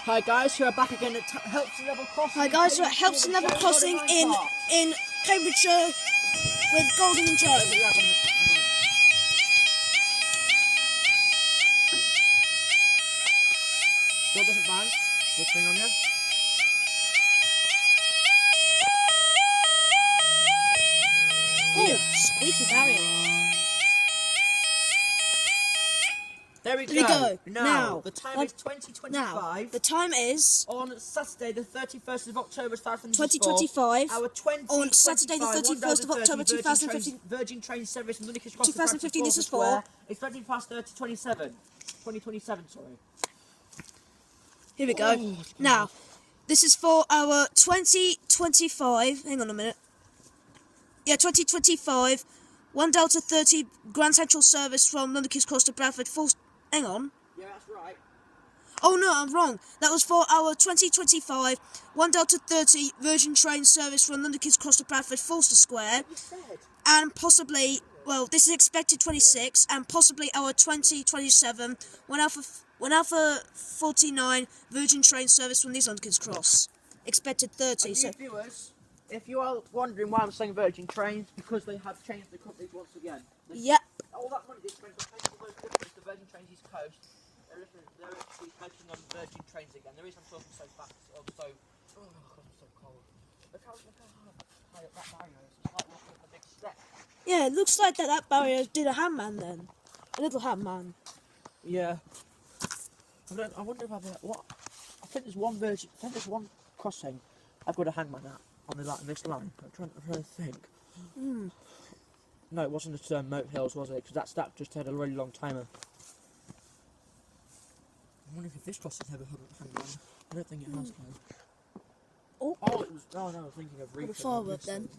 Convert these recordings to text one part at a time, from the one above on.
Hi guys, we're back again at Helpston Level Crossing. Hi guys, we're at Helpston Level Crossing in Cambridgeshire with Golden and Joe. Still doesn't bang. Good thing on you. Oh, squeaky barrier. There we There go. we go. Now, the time is 2025. Now, the time is on Saturday, the 31st of October, 2025. Our 2025 on Saturday, the 31st of October, 2015. Virgin Train service from Lunacus Cross 2015. This is Square. for. It's 2027. 2027. Sorry. Here we go. Now, this is for our 2025. Hang on a minute. Yeah, 2025. 1 Delta 30 Grand Central service from Lunacus Cross to Bradford. Hang on. Yeah, that's right. Oh no, I'm wrong. That was for our 2025 1 Delta 30 Virgin Train service from Lunacus Cross to Bradford, Forster Square, and possibly, well, this is expected 26, and possibly our 2027 1 Alpha 49 Virgin Train service from Lunacus Cross, expected 30. So, viewers, if you are wondering why I'm saying Virgin Trains, because they have changed the companies once again. yep. All that money they spent on making those difference to Virgin Trains East Coast, they're actually making on Virgin Trains again. The reason I'm talking so fast is also, oh god, I'm so cold. Look how high up that barrier is. It's like looking at the big step. Yeah, it looks like that barrier did a handman then. A little handman. Yeah. I wonder if I've what? I think there's one crossing I've got a hangman at on this line. I'm trying to think. No, it wasn't at Moat Hills, was it? Because that just had a really long timer. I wonder if this crossing's ever had a hangman. I don't think it has. No. Oh, It was. Oh no, I was thinking of Reef. forward then.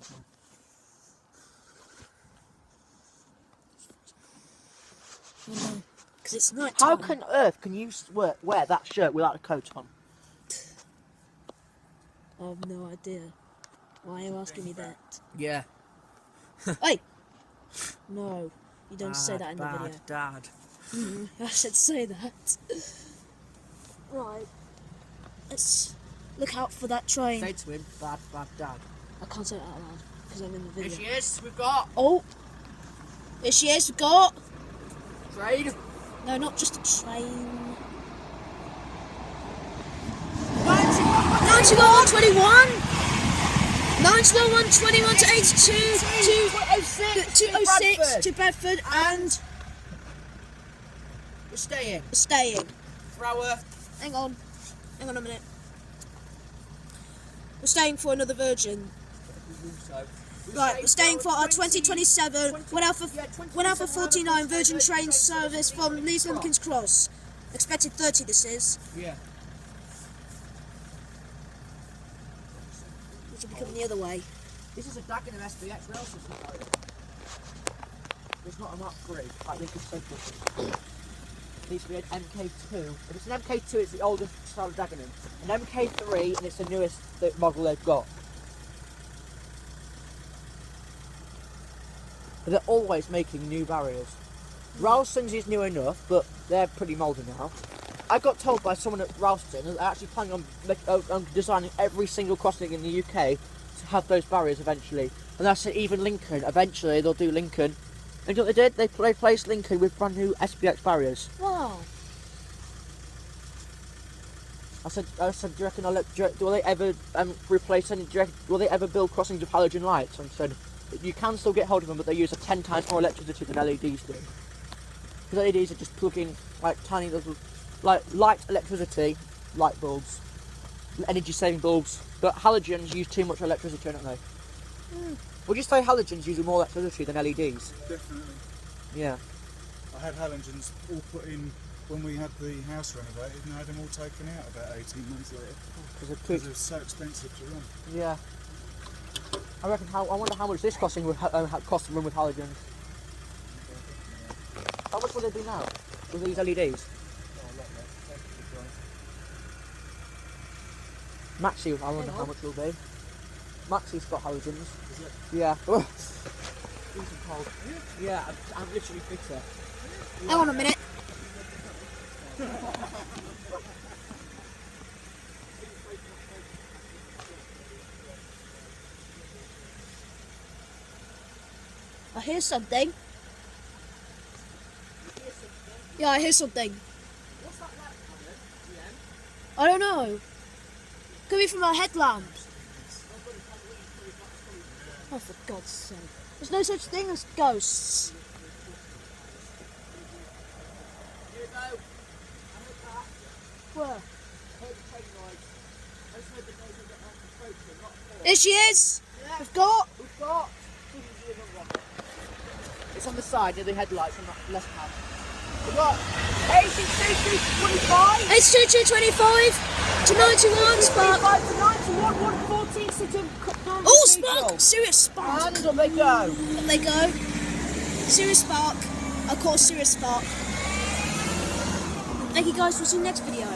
Because it's night time. How on earth can you wear that shirt without a coat on? I have no idea. Why are you asking me that? Yeah. Hey! No, you don't say that in the video. Dad. I said say that. Right. Let's look out for that train. Say to him, bad dad. I can't say it out loud because I'm in the video. Here she is. We've got. Oh! Here she is, we've got. Train. No, not just a train. 91, 21! 91, 21 to 82 to 206 to Bedford, and we're staying. For our. Hang on a minute. We're staying for another Virgin. Right, we're staying for our 2027 1 Alpha 49 Virgin Train service from Leeds Lincoln's Cross. Expected 30 this is. Yeah. Which will be coming the other way. This is a Dagenham SBX rail system. It's not a Mark 3, like they could say. It needs to be an MK2. If it's an MK2, it's the oldest style of Dagenham. An MK3, and it's the newest model they've got. But they're always making new barriers. Ralston's is new enough, but they're pretty mouldy now. I got told by someone at Ralston that they're actually planning on designing every single crossing in the UK to have those barriers eventually. And that's it, even Lincoln. Eventually they'll do Lincoln. And you know what they did? They replaced Lincoln with brand new SBX barriers. Wow. I said, do you reckon will they ever replace any? Will they ever build crossings with halogen lights? And said, you can still get hold of them, but they use 10 times more electricity than LEDs do. Because LEDs are just plugging like tiny little, like light electricity, light bulbs, energy saving bulbs. But halogens use too much electricity, don't they? Would you say halogens use more electricity than LEDs? Definitely. Yeah. I had halogens all put in when we had the house renovated, and I had them all taken out about 18 months later. Because they're so expensive to run. Yeah. I wonder how much this crossing would cost to run with halogens. How much will they be now with these LEDs? Maxi, I wonder how much it will be. Maxi's got halogens. Is it? Yeah. These are cold. Yeah, I'm literally bitter. Hang on a minute. hear something. Yeah, I hear something. What's that light, Alan? I don't know. Could be from our headlamps. Oh, for God's sake. There's no such thing as ghosts. Here we go. I'm at that. Where? Heard the train noise. I just heard the noise of the approaching, not four. There she is. Yeah. We've got. It's on the side near the headlights on the left hand. We've got 8225. It's 2225 to 91 spark. 25 to 91, 114 sitting. Oh, spark! Serious spark. And up they go. Up they go. Serious spark. Of course, serious spark. Thank you guys. We'll see you next video.